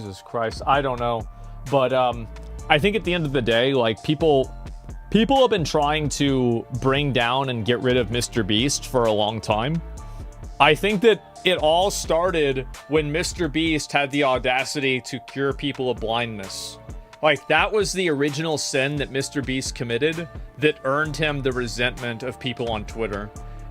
Jesus Christ, I don't know. But I think at the end of the day, like, people have been trying to bring down and get rid of MrBeast for a long time. I think that it all started when MrBeast had the audacity to cure people of blindness. Like, that was the original sin that MrBeast committed that earned him the resentment of people on Twitter.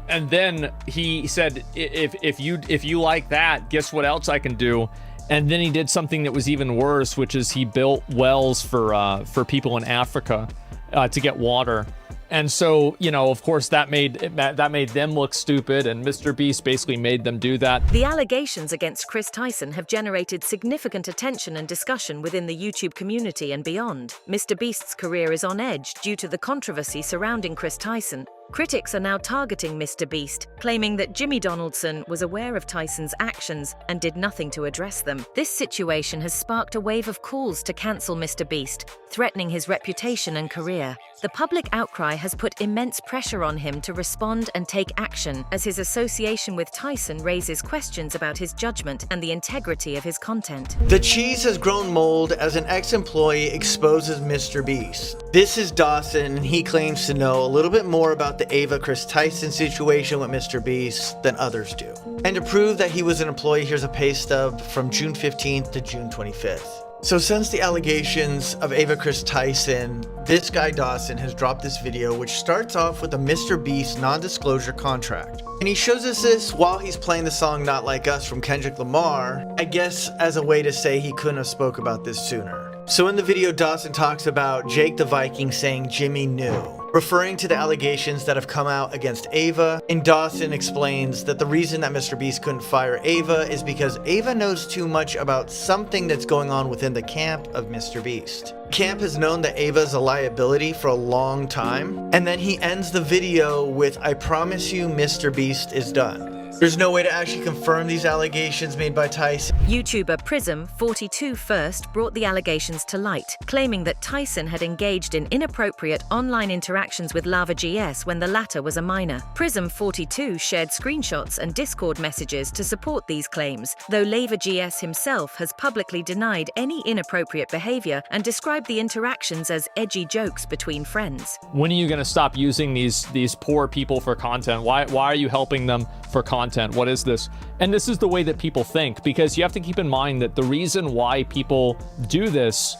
And then he said, if you like that, guess what else I can do? And then he did something that was even worse, which is he built wells for people in Africa to get water. And so, you know, of course, that made them look stupid, and MrBeast basically made them do that. The allegations against Kris Tyson have generated significant attention and discussion within the YouTube community and beyond. MrBeast's career is on edge due to the controversy surrounding Kris Tyson. Critics are now targeting MrBeast, claiming that Jimmy Donaldson was aware of Tyson's actions and did nothing to address them. This situation has sparked a wave of calls to cancel MrBeast, threatening his reputation and career. The public outcry has put immense pressure on him to respond and take action, as his association with Tyson raises questions about his judgment and the integrity of his content. The cheese has grown mold as an ex-employee exposes MrBeast. This is Dawson, and he claims to know a little bit more about the Kris Tyson situation with MrBeast than others do. And to prove that he was an employee, here's a pay stub from June 15th to June 25th. So since the allegations of Kris Tyson, this guy Dawson has dropped this video which starts off with a MrBeast non-disclosure contract. And he shows us this while he's playing the song Not Like Us from Kendrick Lamar, I guess as a way to say he couldn't have spoke about this sooner. So in the video, Dawson talks about Jake the Viking saying Jimmy knew, referring to the allegations that have come out against Ava, and Dawson explains that the reason that MrBeast couldn't fire Ava is because Ava knows too much about something that's going on within the camp of MrBeast. Camp has known that Ava is a liability for a long time, and then he ends the video with, "I promise you MrBeast is done." There's no way to actually confirm these allegations made by Tyson. YouTuber Prism42 first brought the allegations to light, claiming that Tyson had engaged in inappropriate online interactions with LavaGS when the latter was a minor. Prism42 shared screenshots and Discord messages to support these claims, though LavaGS himself has publicly denied any inappropriate behavior and described the interactions as edgy jokes between friends. When are you going to stop using these poor people for content? Why are you helping them for content? What is this? And this is the way that people think, because you have to keep in mind that the reason why people do this,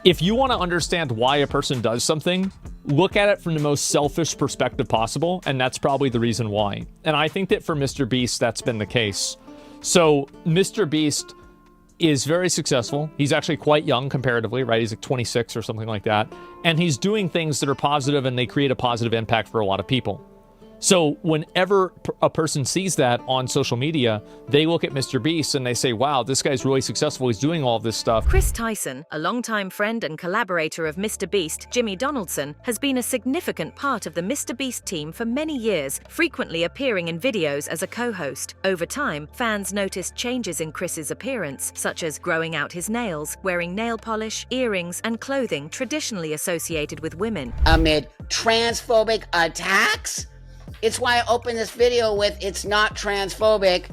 if you want to understand why a person does something, look at it from the most selfish perspective possible, and that's probably the reason why. And I think that for MrBeast, that's been the case. So MrBeast is very successful. He's actually quite young comparatively, right? He's like 26 or something like that. And he's doing things that are positive, and they create a positive impact for a lot of people. So whenever a person sees that on social media, they look at MrBeast and they say, wow, this guy's really successful. He's doing all this stuff. Kris Tyson, a longtime friend and collaborator of MrBeast, Jimmy Donaldson, has been a significant part of the MrBeast team for many years, frequently appearing in videos as a co-host. Over time, fans noticed changes in Kris's appearance, such as growing out his nails, wearing nail polish, earrings, and clothing traditionally associated with women. Amid transphobic attacks? It's why I opened this video with, it's not transphobic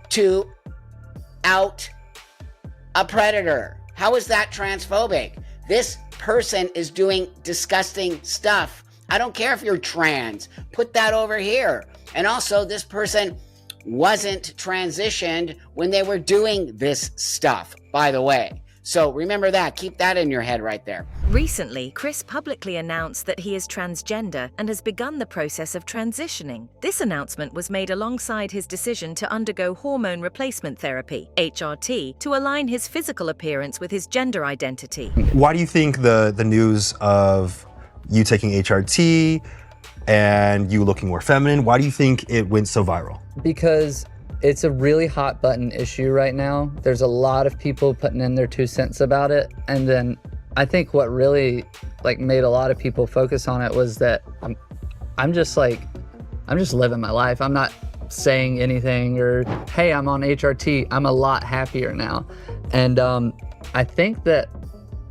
to out a predator. How is that transphobic? This person is doing disgusting stuff. I don't care if you're trans. Put that over here. And also, this person wasn't transitioned when they were doing this stuff, by the way. So remember that. Keep that in your head right there. Recently, Kris publicly announced that he is transgender and has begun the process of transitioning. This announcement was made alongside his decision to undergo hormone replacement therapy, HRT, to align his physical appearance with his gender identity. Why do you think the news of you taking HRT and you looking more feminine, why do you think it went so viral? Because it's a really hot button issue right now. There's a lot of people putting in their 2 cents about it. And then I think what really made a lot of people focus on it was that I'm just living my life. I'm not saying anything or, hey, I'm on HRT. I'm a lot happier now. And I think that,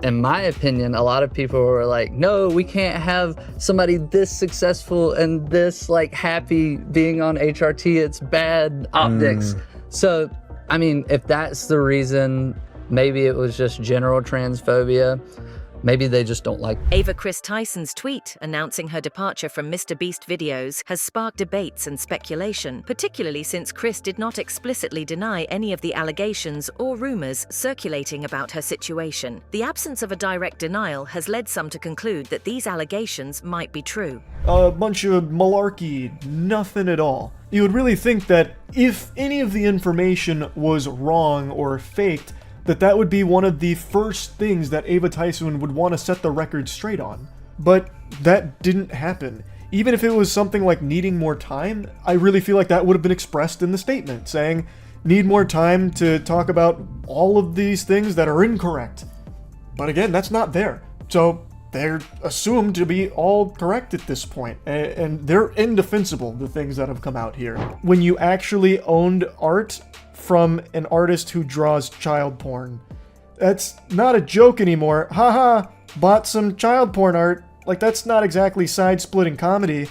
in my opinion, a lot of people were like, no, we can't have somebody this successful and this happy being on HRT. It's bad optics. So I mean, if that's the reason, maybe it was just general transphobia. Maybe they just don't like. Ava Kris Tyson's tweet announcing her departure from MrBeast videos has sparked debates and speculation, particularly since Kris did not explicitly deny any of the allegations or rumors circulating about her situation. The absence of a direct denial has led some to conclude that these allegations might be true. A bunch of malarkey, nothing at all. You would really think that if any of the information was wrong or faked, that would be one of the first things that Ava Tyson would want to set the record straight on. But that didn't happen. Even if it was something like needing more time, I really feel like that would have been expressed in the statement, saying, need more time to talk about all of these things that are incorrect. But again, that's not there. So they're assumed to be all correct at this point, and they're indefensible, the things that have come out here. When you actually owned art from an artist who draws child porn, that's not a joke anymore. Haha, bought some child porn art. Like, that's not exactly side-splitting comedy.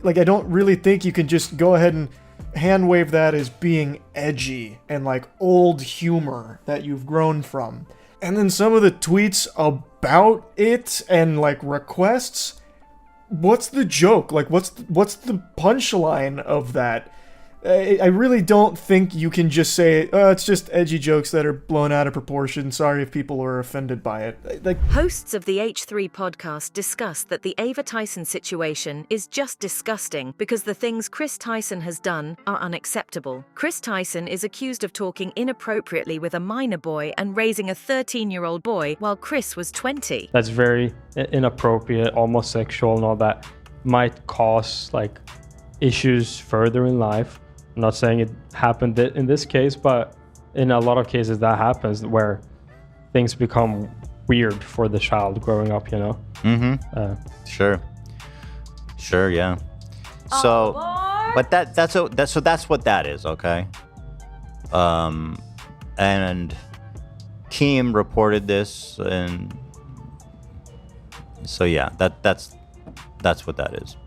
Like, I don't really think you can just go ahead and hand wave that as being edgy and like old humor that you've grown from. And then some of the tweets about it and like requests, what's the joke? Like, what's the punchline of that? I really don't think you can just say, oh, it's just edgy jokes that are blown out of proportion. Sorry if people are offended by it. Like, hosts of the H3 podcast discussed that the Ava Tyson situation is just disgusting because the things Kris Tyson has done are unacceptable. Kris Tyson is accused of talking inappropriately with a minor boy and raising a 13-year-old boy while Kris was 20. That's very inappropriate, almost sexual and all that. Might cause like issues further in life. I'm not saying it happened in this case, but in a lot of cases that happens where things become weird for the child growing up, you know? Mm-hmm. Sure, yeah. So, but that's what that is, okay? And Keem reported this, and so yeah, that's what that is.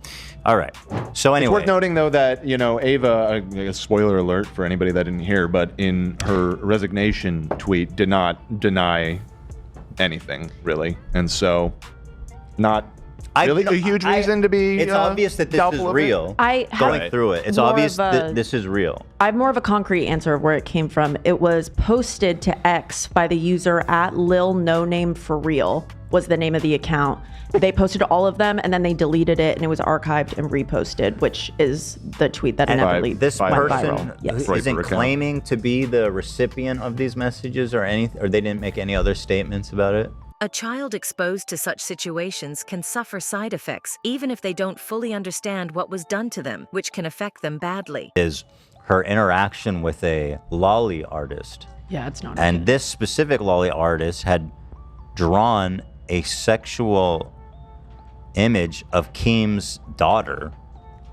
All right. So anyway, it's worth noting though that, you know, Ava, spoiler alert for anybody that didn't hear, but in her resignation tweet did not deny anything really, and so not really a huge reason to be. It's obvious that this is real. Going through it, it's obvious that this is real. I have more of a concrete answer of where it came from. It was posted to X by the user @LilNoNameForReal was the name of the account. They posted all of them and then they deleted it and it was archived and reposted, which is the tweet that inevitably this went person viral. Yes. isn't claiming to be the recipient of these messages or anything, or they didn't make any other statements about it. A child exposed to such situations can suffer side effects, even if they don't fully understand what was done to them, which can affect them badly. Is her interaction with a lolly artist. Yeah, it's not. And this specific lolly artist had drawn a sexual image of Keem's daughter,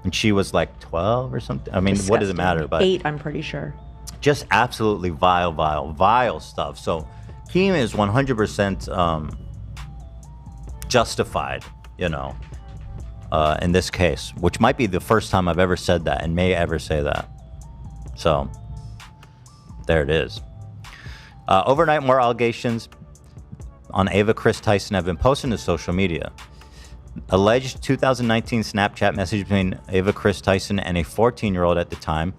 and she was like 12 or something. I mean, Disgusting. what does it matter? But 8, I'm pretty sure. Just absolutely vile stuff. So Keem is 100% justified, you know, in this case, which might be the first time I've ever said that and may ever say that. So there it is. Overnight, more allegations on Ava Kris Tyson have been posted to social media. Alleged 2019 Snapchat message between Ava Kris Tyson and a 14-year-old at the time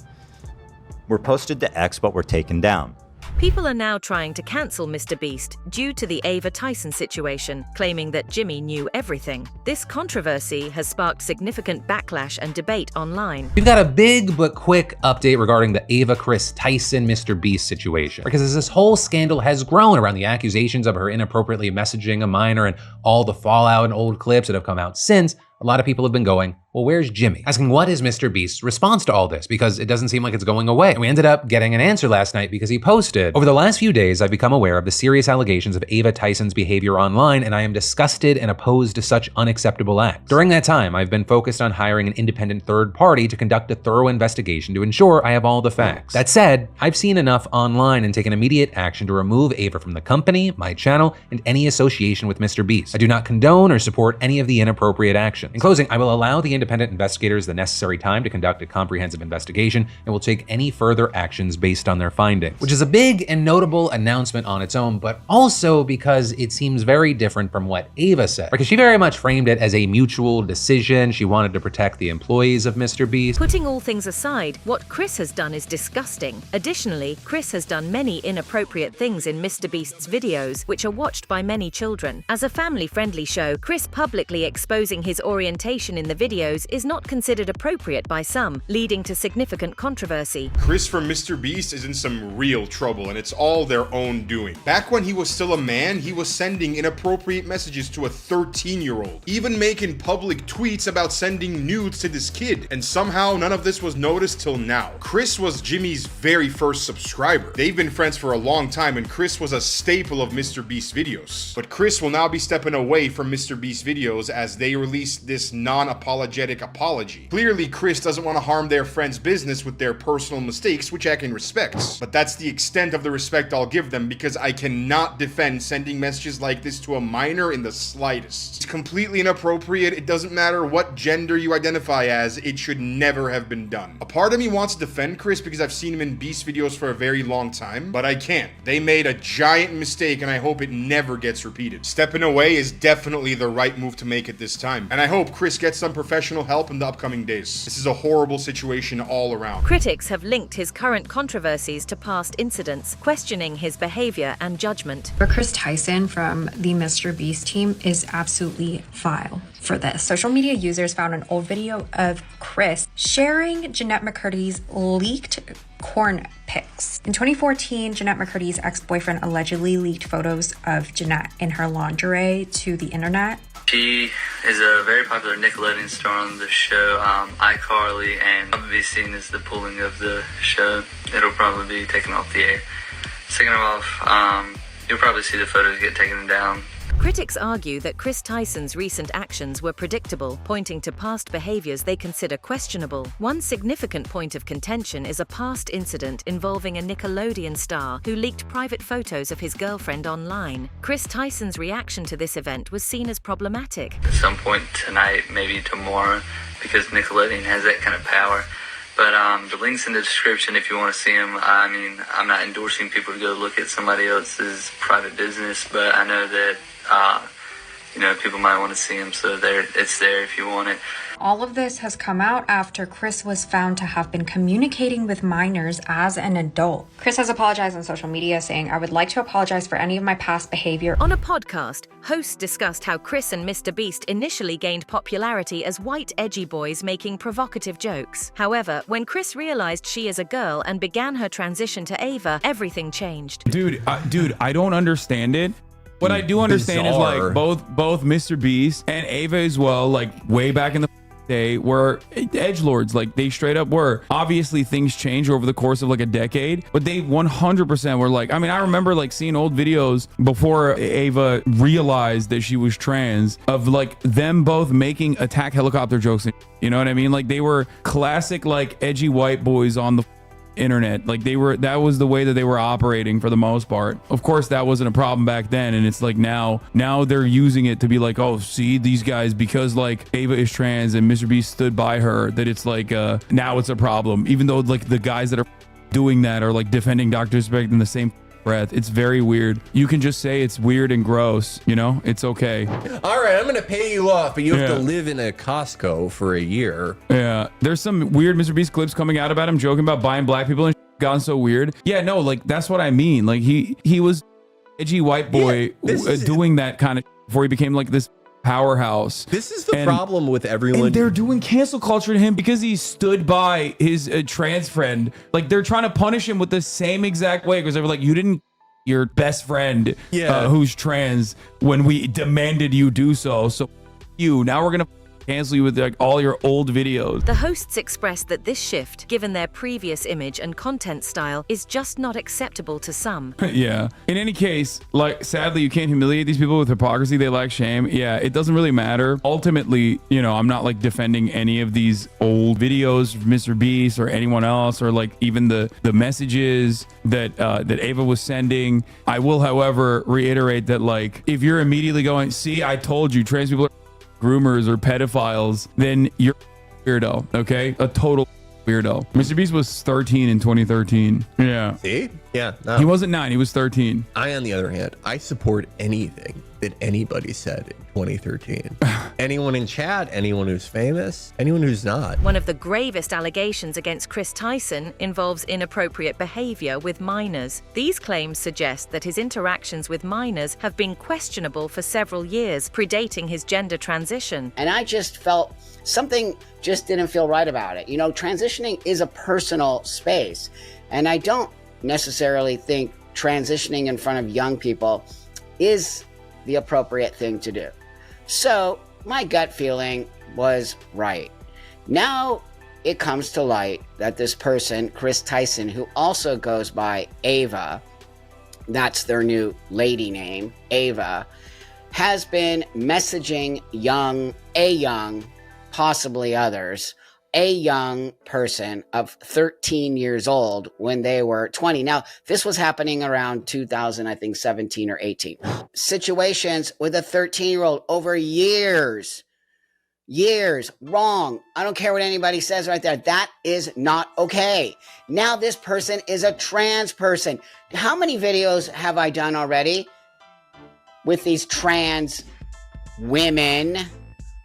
were posted to X but were taken down. People are now trying to cancel MrBeast due to the Ava Tyson situation, claiming that Jimmy knew everything. This controversy has sparked significant backlash and debate online. We've got a big but quick update regarding the Ava Kris Tyson MrBeast situation. Because as this whole scandal has grown around the accusations of her inappropriately messaging a minor and all the fallout and old clips that have come out since, a lot of people have been going, well, where's Jimmy? Asking what is MrBeast's response to all this, because it doesn't seem like it's going away. And we ended up getting an answer last night because he posted, over the last few days, I've become aware of the serious allegations of Ava Tyson's behavior online, and I am disgusted and opposed to such unacceptable acts. During that time, I've been focused on hiring an independent third party to conduct a thorough investigation to ensure I have all the facts. That said, I've seen enough online and taken immediate action to remove Ava from the company, my channel, and any association with MrBeast. I do not condone or support any of the inappropriate action. In closing, I will allow the independent investigators the necessary time to conduct a comprehensive investigation and will take any further actions based on their findings. Which is a big and notable announcement on its own, but also because it seems very different from what Ava said. Because she very much framed it as a mutual decision. She wanted to protect the employees of MrBeast. Putting all things aside, what Kris has done is disgusting. Additionally, Kris has done many inappropriate things in MrBeast's videos, which are watched by many children. As a family-friendly show, Kris publicly exposing his orientation in the videos is not considered appropriate by some, leading to significant controversy. Kris from MrBeast is in some real trouble, and it's all their own doing. Back when he was still a man, he was sending inappropriate messages to a 13-year-old, even making public tweets about sending nudes to this kid, and somehow none of this was noticed till now. Kris was Jimmy's very first subscriber. They've been friends for a long time, and Kris was a staple of MrBeast videos. But Kris will now be stepping away from MrBeast videos as they release this non-apologetic apology. Clearly, Kris doesn't want to harm their friend's business with their personal mistakes, which I can respect. But that's the extent of the respect I'll give them, because I cannot defend sending messages like this to a minor in the slightest. It's completely inappropriate. It doesn't matter what gender you identify as, it should never have been done. A part of me wants to defend Kris because I've seen him in Beast videos for a very long time, but I can't. They made a giant mistake, and I hope it never gets repeated. Stepping away is definitely the right move to make at this time, and I hope Kris gets some professional help in the upcoming days. This is a horrible situation all around. Critics have linked his current controversies to past incidents, questioning his behavior and judgment. For Kris Tyson from the MrBeast team is absolutely vile for this. Social media users found an old video of Kris sharing Jeanette McCurdy's leaked corn pics. In 2014, Jeanette McCurdy's ex-boyfriend allegedly leaked photos of Jeanette in her lingerie to the internet. She is a very popular Nickelodeon star on the show, iCarly, and probably seen as the pulling of the show. It'll probably be taken off the air. Second off, you'll probably see the photos get taken down. Critics argue that Kris Tyson's recent actions were predictable, pointing to past behaviors they consider questionable. One significant point of contention is a past incident involving a Nickelodeon star who leaked private photos of his girlfriend online. Kris Tyson's reaction to this event was seen as problematic. At some point tonight, maybe tomorrow, because Nickelodeon has that kind of power. But the link's in the description if you want to see them. I mean, I'm not endorsing people to go look at somebody else's private business, but I know that people might want to see them, so it's there if you want it. All of this has come out after Kris was found to have been communicating with minors as an adult. Kris has apologized on social media, saying, "I would like to apologize for any of my past behavior." On a podcast, hosts discussed how Kris and MrBeast initially gained popularity as white edgy boys making provocative jokes. However, when Kris realized she is a girl and began her transition to Ava, everything changed. Dude, I don't understand it. What I do understand is like both MrBeast and Ava as well, like way back in the day, were edgelords. Like they straight up were. Obviously things change over the course of like a decade, but they 100% were like, I mean, I remember like seeing old videos before Ava realized that she was trans of like them both making attack helicopter jokes. You know what I mean? Like they were classic like edgy white boys on the internet. Like that was the way that they were operating for the most part. Of course that wasn't a problem back then, and it's like now they're using it to be like, oh, see these guys, because like Ava is trans and MrBeast stood by her, that it's like now it's a problem, even though like the guys that are doing that are like defending Dr. Respect in the same breath. It's very weird. You can just say it's weird and gross, you know, it's okay. All right, I'm gonna pay you off, but you have to live in a Costco for a year. Yeah, there's some weird MrBeast clips coming out about him joking about buying black people and gotten so weird. Yeah, no, like that's what I mean. Like he was edgy white boy doing that kind of before he became like this powerhouse. This is the problem with everyone. And they're doing cancel culture to him because he stood by his trans friend. Like they're trying to punish him with the same exact way, because they were like, you didn't your best friend who's trans when we demanded you do so. So you, now we're gonna cancel you with like all your old videos. The hosts expressed that this shift, given their previous image and content style, is just not acceptable to some. Yeah. In any case, like sadly, you can't humiliate these people with hypocrisy. They lack shame. Yeah, it doesn't really matter. Ultimately, you know, I'm not like defending any of these old videos of MrBeast or anyone else, or like even the messages that that Ava was sending. I will, however, reiterate that like if you're immediately going, see, I told you trans people are groomers or pedophiles, then you're weirdo, okay? A total weirdo. MrBeast was 13 in 2013. Yeah. See? Yeah. No. He wasn't 9, he was 13. I, on the other hand, I support anything that anybody said in 2013. Anyone in chat, anyone who's famous, anyone who's not. One of the gravest allegations against Kris Tyson involves inappropriate behavior with minors. These claims suggest that his interactions with minors have been questionable for several years, predating his gender transition. And I just felt something just didn't feel right about it. You know, transitioning is a personal space, and I don't necessarily think transitioning in front of young people is the appropriate thing to do. So my gut feeling was right. Now it comes to light that this person, Kris Tyson, who also goes by Ava, that's their new lady name, Ava, has been messaging a young, possibly others, a young person of 13 years old when they were 20. Now, this was happening around 17 or 18. Situations with a 13-year-old over years. Wrong. I don't care what anybody says right there. That is not okay. Now this person is a trans person. How many videos have I done already with these trans women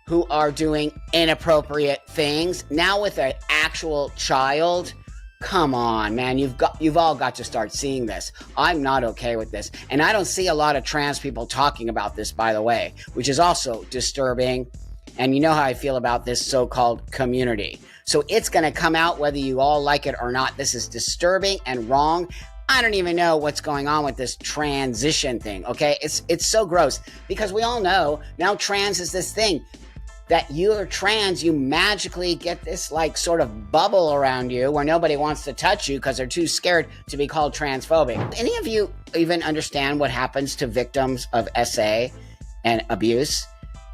who are doing inappropriate things? Now with an actual child? Come on, man. You've all got to start seeing this. I'm not okay with this. And I don't see a lot of trans people talking about this, by the way, which is also disturbing. And you know how I feel about this so-called community. So it's going to come out whether you all like it or not. This is disturbing and wrong. I don't even know what's going on with this transition thing, okay? It's so gross because we all know now trans is this thing that you're trans, you magically get this like sort of bubble around you where nobody wants to touch you because they're too scared to be called transphobic. Any of you even understand what happens to victims of SA and abuse?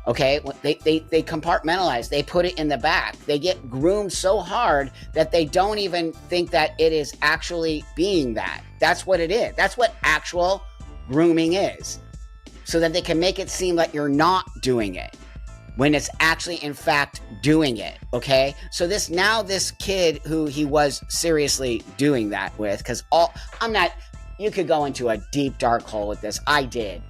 Okay, they compartmentalize, they put it in the back. They get groomed so hard that they don't even think that it is actually being that. That's what it is. That's what actual grooming is. So that they can make it seem like you're not doing it when it's actually in fact doing it, okay? So this kid who he was seriously doing that with, because you could go into a deep dark hole with this. I did.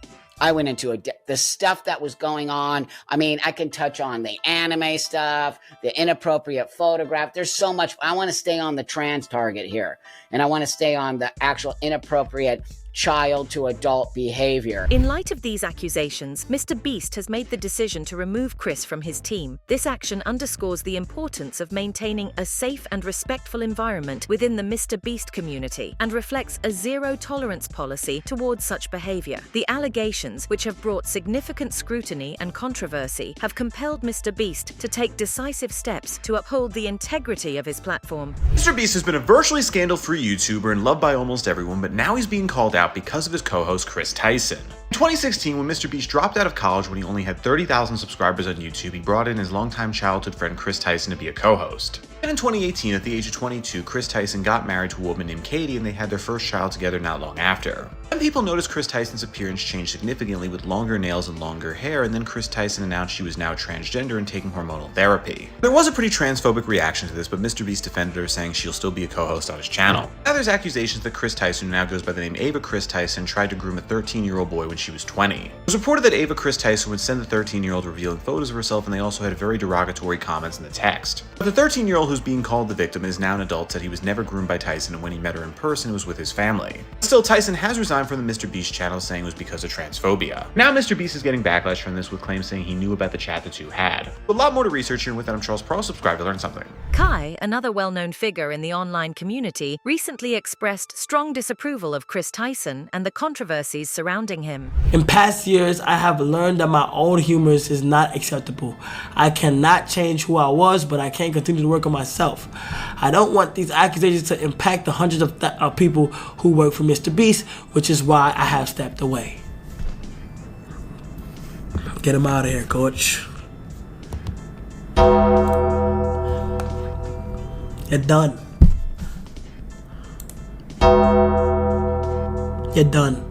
I went into the stuff that was going on. I mean, I can touch on the anime stuff, the inappropriate photograph. There's so much. I want to stay on the trans target here. And I want to stay on the actual inappropriate child to adult behavior. In light of these accusations, MrBeast has made the decision to remove Kris from his team. This action underscores the importance of maintaining a safe and respectful environment within the MrBeast community and reflects a zero-tolerance policy towards such behavior. The allegations, which have brought significant scrutiny and controversy, have compelled MrBeast to take decisive steps to uphold the integrity of his platform. MrBeast has been a virtually scandal-free YouTuber and loved by almost everyone, but now he's being called out because of his co-host Kris Tyson. In 2016, when MrBeast dropped out of college when he only had 30,000 subscribers on YouTube, he brought in his longtime childhood friend Kris Tyson to be a co-host. And in 2018, at the age of 22, Kris Tyson got married to a woman named Katie and they had their first child together not long after. Then people noticed Kris Tyson's appearance changed significantly with longer nails and longer hair, and then Kris Tyson announced she was now transgender and taking hormonal therapy. There was a pretty transphobic reaction to this, but MrBeast defended her, saying she'll still be a co-host on his channel. Now there's accusations that Kris Tyson, who now goes by the name Ava Kris Tyson, tried to groom a 13-year-old boy when she was 20. It was reported that Ava Kris Tyson would send the 13-year-old revealing photos of herself, and they also had very derogatory comments in the text. But the 13-year-old who's being called the victim is now an adult, said he was never groomed by Tyson, and when he met her in person, it was with his family. Still, Tyson has resigned from the MrBeast channel, saying it was because of transphobia. Now MrBeast is getting backlash from this, with claims saying he knew about the chat the two had. A lot more to research here, and with that, I'm Charles Pearl. Subscribe to learn something. Kai, another well-known figure in the online community, recently expressed strong disapproval of Kris Tyson and the controversies surrounding him. In past years, I have learned that my own humor is not acceptable. I cannot change who I was, but I can continue to work on myself. I don't want these accusations to impact the hundreds of people who work for MrBeast, which is why I have stepped away. Get him out of here, coach. You're done. You're done.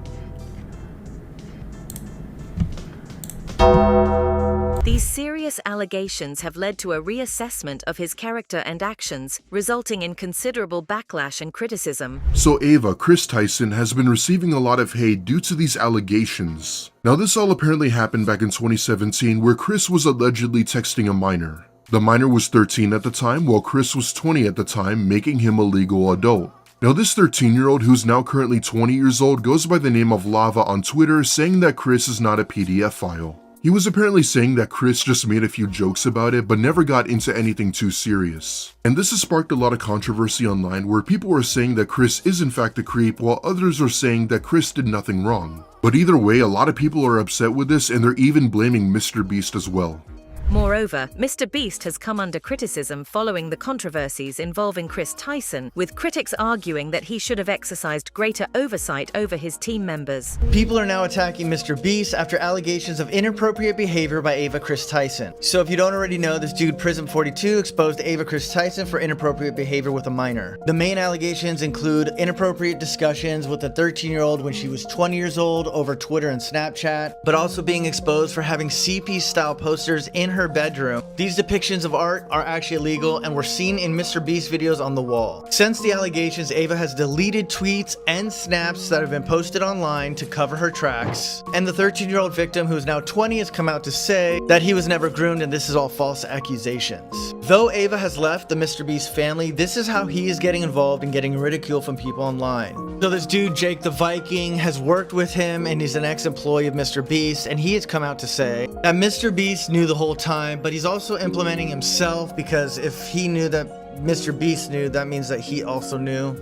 The These serious allegations have led to a reassessment of his character and actions, resulting in considerable backlash and criticism. So Ava, Kris Tyson, has been receiving a lot of hate due to these allegations. Now this all apparently happened back in 2017 where Kris was allegedly texting a minor. The minor was 13 at the time while Kris was 20 at the time, making him a legal adult. Now this 13-year-old who's now currently 20 years old goes by the name of Lava on Twitter, saying that Kris is not a PDF file. He was apparently saying that Kris just made a few jokes about it but never got into anything too serious. And this has sparked a lot of controversy online where people are saying that Kris is in fact a creep while others are saying that Kris did nothing wrong. But either way, a lot of people are upset with this and they're even blaming MrBeast as well. Moreover, MrBeast has come under criticism following the controversies involving Kris Tyson, with critics arguing that he should have exercised greater oversight over his team members. People are now attacking MrBeast after allegations of inappropriate behavior by Ava Kris Tyson. So if you don't already know, this dude Prism42 exposed Ava Kris Tyson for inappropriate behavior with a minor. The main allegations include inappropriate discussions with a 13-year-old when she was 20 years old over Twitter and Snapchat, but also being exposed for having CP-style posters in her bedroom. These depictions of art are actually illegal and were seen in MrBeast videos on the wall. Since the allegations, Ava has deleted tweets and snaps that have been posted online to cover her tracks. And the 13-year-old victim, who is now 20, has come out to say that he was never groomed and this is all false accusations. Though Ava has left the MrBeast family, this is how he is getting involved and getting ridicule from people online. So this dude, Jake the Viking, has worked with him and he's an ex-employee of MrBeast, and he has come out to say that MrBeast knew the whole time, but he's also implementing himself, because if he knew that MrBeast knew, that means that he also knew.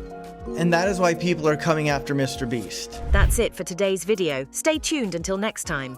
And that is why people are coming after MrBeast. That's it for today's video. Stay tuned until next time.